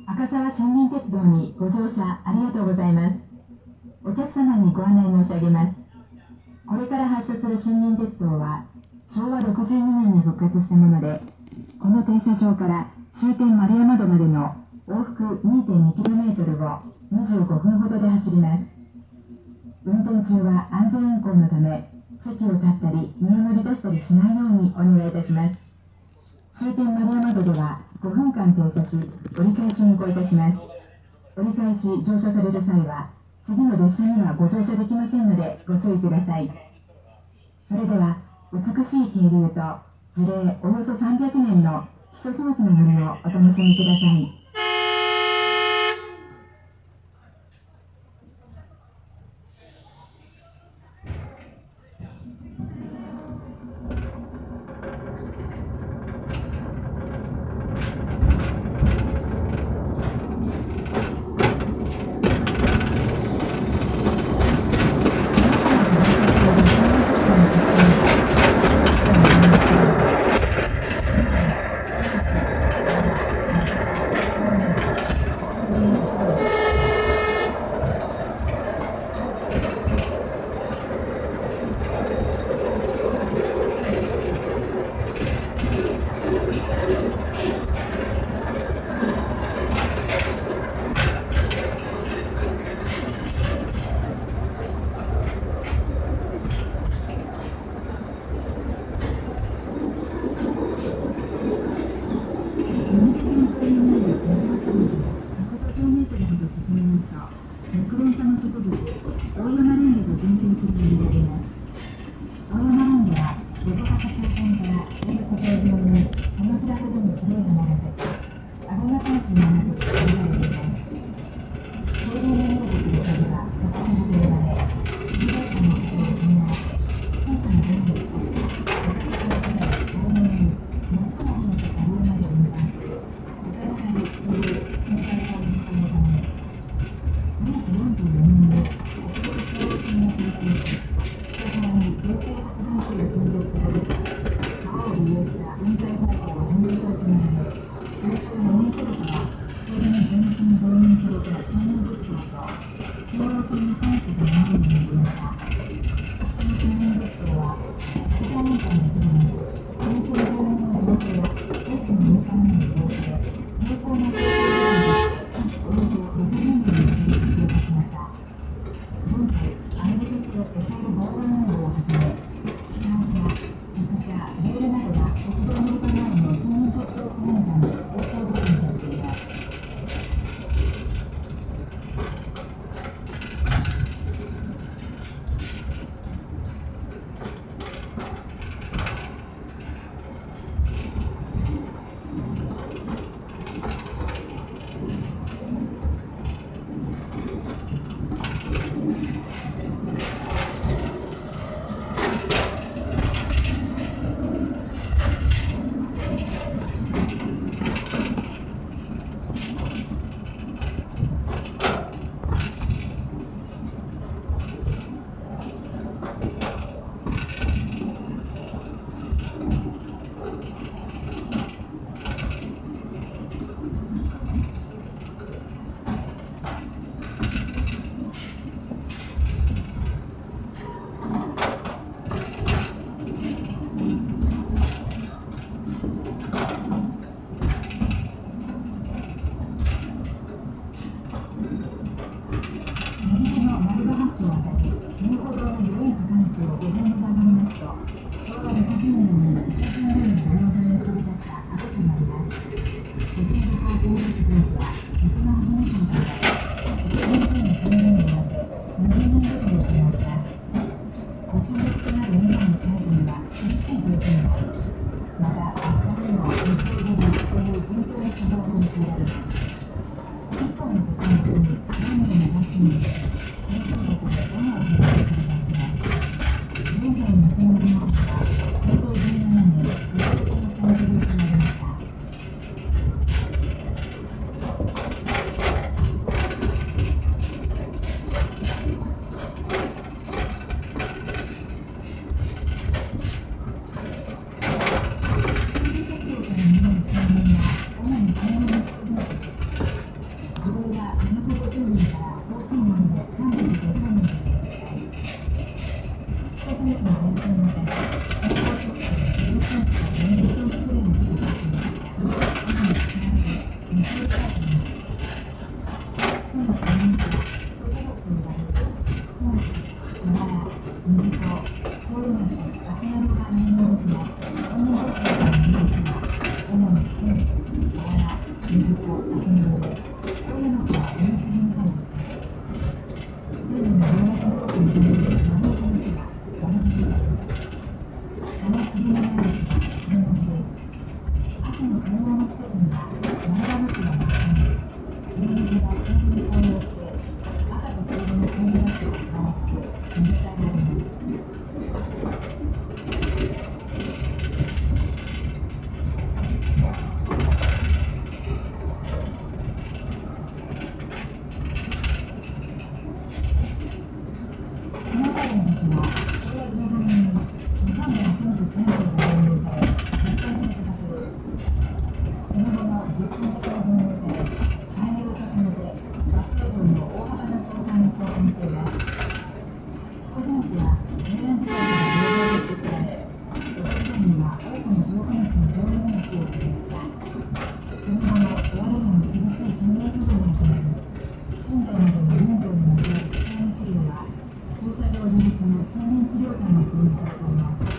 赤沢森林鉄道にご乗車ありがとうございます。お客様にご案内申し上げます。これから発車する森林鉄道は昭和62年に復活したもので、この停車場から終点丸山戸までの往復 2.2km を25分ほどで走ります。運転中は安全運行のため、席を立ったり身を乗り出したりしないようにお願いいたします。終点丸山戸では5分間停車し、折り返し運行いたします。折り返し乗車される際は、次の列車にはご乗車できませんのでご注意ください。それでは、美しい渓流と樹齢およそ300年の木曽ヒノキの森をお楽しみください。水戸、浅野、富山から大筋に入ります。西武の大学道路に入る丸岡の木は丸木です。川霧のある木は白文字です。秋の紅葉の季節には丸岡の木は真っ赤に、白文字が黄色に紅葉して、赤と黄色のコントラストが素晴らしく、見応えがあります。この辺りの橋は昭和15年に日本で初めて戦争が導入され、実験された場所です。その後も実験的に導入され、改良を重ねてバス営業の大幅な増産に貢献しています。木曽田駅は平安時代から道場として知られ、江戸時代には多くの城下町の上流が使用されました。その後も大旅館の厳しい森林保護が始まり、近代までの林業にまつわる貴重な資料は駐車場入り口の森林資料館に展示されています。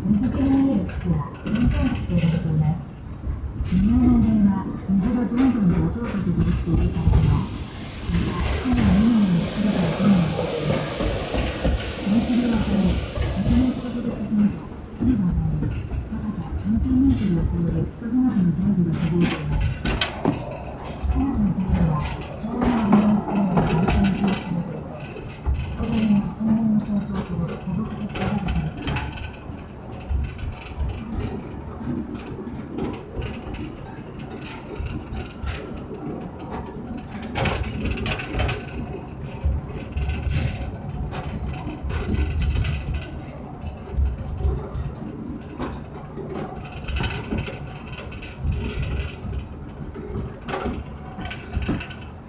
水気の見える土は玄関口と呼ばれています。微妙な原因は水がどんどんと音を立てて落ちているからでも、また木の根のように作られた雲が出ています。この霧を渡り、100メートルほど進むと海が上がり、高さ3000メートルを超える木曽花火の大樹がそびえています。花火の大樹は昭和の時代に作られた大木に記憶されていて、木曽谷の森林を象徴する古木として保護されています。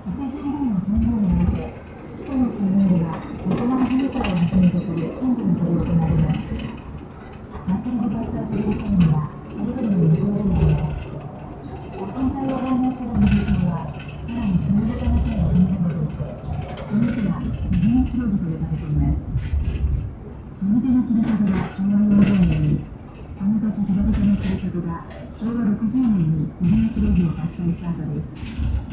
伊勢神宮の参道に合わせ、基礎の周辺では細長じめ祭をはじめとする神事が執り行われます。祭りで伐採された木にはそれぞれの見頃があります。ご神体を奉納する水晶はさらに組み立ての木が収められていて、この木は右の白木と呼ばれています。右手の切り株が昭和40年に、この先左手の切り株が昭和60年に右の白木を伐採した後です。